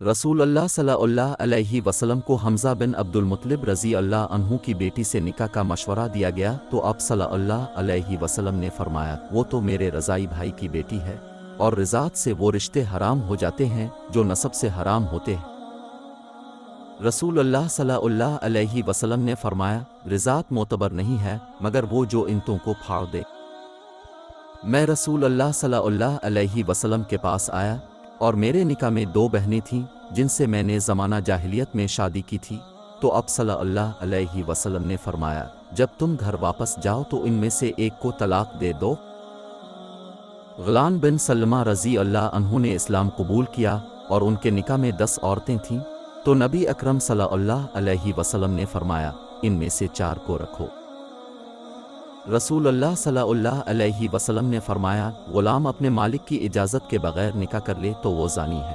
رسول اللہ صلی اللہ علیہ وسلم کو حمزہ بن عبد المطلب رضی اللہ عنہ کی بیٹی سے نکاح کا مشورہ دیا گیا تو آپ صلی اللہ علیہ وسلم نے فرمایا وہ تو میرے رضائی بھائی کی بیٹی ہے اور رضاعت سے وہ رشتے حرام ہو جاتے ہیں جو نسب سے حرام ہوتے ہیں۔ رسول اللہ صلی اللہ علیہ وسلم نے فرمایا رضاعت معتبر نہیں ہے مگر وہ جو انتوں کو پھاڑ دے۔ میں رسول اللہ صلی اللہ علیہ وسلم کے پاس آیا اور میرے نکاح میں 2 بہنیں تھیں جن سے میں نے زمانہ جاہلیت میں شادی کی تھی، تو آپ صلی اللہ علیہ وسلم نے فرمایا جب تم گھر واپس جاؤ تو ان میں سے ایک کو طلاق دے دو۔ غلان بن سلمہ رضی اللہ عنہ نے اسلام قبول کیا اور ان کے نکاح میں 10 عورتیں تھیں، تو نبی اکرم صلی اللہ علیہ وسلم نے فرمایا ان میں سے 4 کو رکھو۔ رسول اللہ صلی اللہ علیہ وسلم نے فرمایا غلام اپنے مالک کی اجازت کے بغیر نکاح کر لے تو وہ زانی ہے۔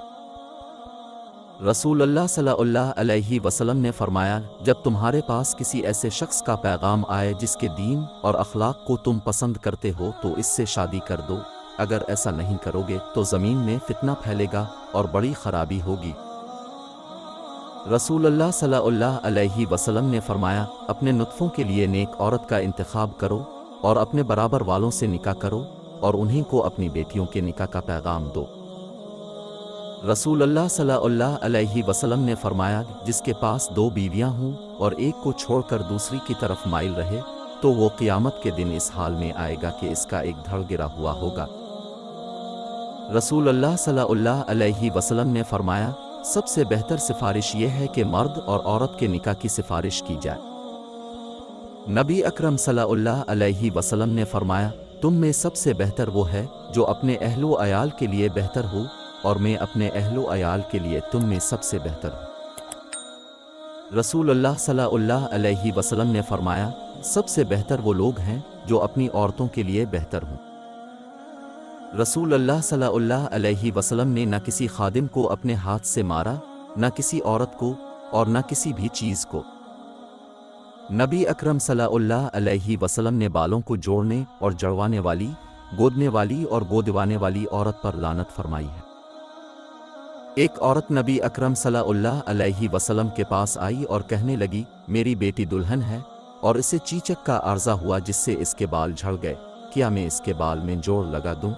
رسول اللہ صلی اللہ علیہ وسلم نے فرمایا جب تمہارے پاس کسی ایسے شخص کا پیغام آئے جس کے دین اور اخلاق کو تم پسند کرتے ہو تو اس سے شادی کر دو، اگر ایسا نہیں کرو گے تو زمین میں فتنہ پھیلے گا اور بڑی خرابی ہوگی۔ رسول اللہ صلی اللہ علیہ وسلم نے فرمایا اپنے نطفوں کے لیے نیک عورت کا انتخاب کرو اور اپنے برابر والوں سے نکاح کرو اور انہیں کو اپنی بیٹیوں کے نکاح کا پیغام دو۔ رسول اللہ صلی اللہ علیہ وسلم نے فرمایا جس کے پاس 2 بیویاں ہوں اور ایک کو چھوڑ کر دوسری کی طرف مائل رہے تو وہ قیامت کے دن اس حال میں آئے گا کہ اس کا ایک دھڑ گرا ہوا ہوگا۔ رسول اللہ صلی اللہ علیہ وسلم نے فرمایا سب سے بہتر سفارش یہ ہے کہ مرد اور عورت کے نکاح کی سفارش کی جائے۔ نبی اکرم صلی اللہ علیہ وسلم نے فرمایا تم میں سب سے بہتر وہ ہے جو اپنے اہل و عیال کے لیے بہتر ہو اور میں اپنے اہل و عیال کے لیے تم میں سب سے بہتر ہوں۔ رسول اللہ صلی اللہ علیہ وسلم نے فرمایا سب سے بہتر وہ لوگ ہیں جو اپنی عورتوں کے لیے بہتر ہوں۔ رسول اللہ صلی اللہ علیہ وسلم نے نہ کسی خادم کو اپنے ہاتھ سے مارا، نہ کسی عورت کو اور نہ کسی بھی چیز کو۔ نبی اکرم صلی اللہ علیہ وسلم نے بالوں کو جوڑنے اور جڑوانے والی، گودنے والی اور گودوانے والی عورت پر لعنت فرمائی ہے۔ ایک عورت نبی اکرم صلی اللہ علیہ وسلم کے پاس آئی اور کہنے لگی میری بیٹی دلہن ہے اور اسے چیچک کا عارضہ ہوا جس سے اس کے بال جھڑ گئے، کیا میں اس کے بال میں جوڑ لگا دوں؟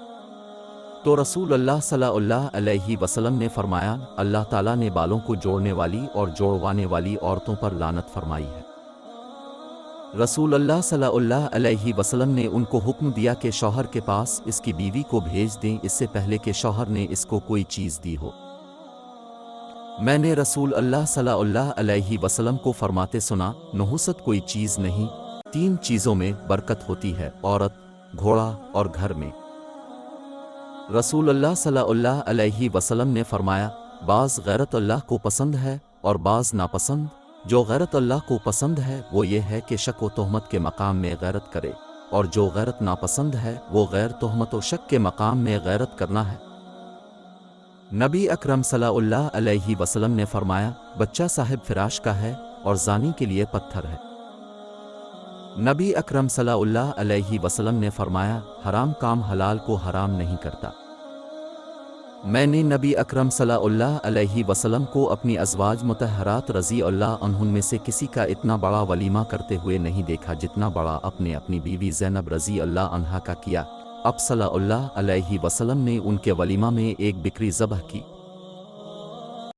تو رسول اللہ صلی اللہ علیہ وسلم نے فرمایا اللہ تعالیٰ نے بالوں کو جوڑنے والی اور جوڑوانے والی عورتوں پر لعنت فرمائی ہے۔ رسول اللہ صلی اللہ علیہ وسلم نے ان کو حکم دیا کہ شوہر کے پاس اس کی بیوی کو بھیج دیں اس سے پہلے کہ شوہر نے اس کو کوئی چیز دی ہو۔ میں نے رسول اللہ صلی اللہ علیہ وسلم کو فرماتے سنا نحوست کوئی چیز نہیں، 3 چیزوں میں برکت ہوتی ہے، عورت، گھوڑا اور گھر میں۔ رسول اللہ صلی اللہ علیہ وسلم نے فرمایا بعض غیرت اللہ کو پسند ہے اور بعض ناپسند، جو غیرت اللہ کو پسند ہے وہ یہ ہے کہ شک و تہمت کے مقام میں غیرت کرے، اور جو غیرت ناپسند ہے وہ غیر تہمت و شک کے مقام میں غیرت کرنا ہے۔ نبی اکرم صلی اللہ علیہ وسلم نے فرمایا بچہ صاحب فراش کا ہے اور زانی کے لیے پتھر ہے۔ نبی اکرم صلی اللہ علیہ وسلم نے فرمایا حرام کام حلال کو حرام نہیں کرتا۔ میں نے نبی اکرم صلی اللہ علیہ وسلم کو اپنی ازواج مطہرات رضی اللہ عنہن میں سے کسی کا اتنا بڑا ولیمہ کرتے ہوئے نہیں دیکھا جتنا بڑا اپنی بیوی زینب رضی اللہ عنہا کا کیا۔ اب صلی اللہ علیہ وسلم نے ان کے ولیمہ میں ایک بکری ذبح کی۔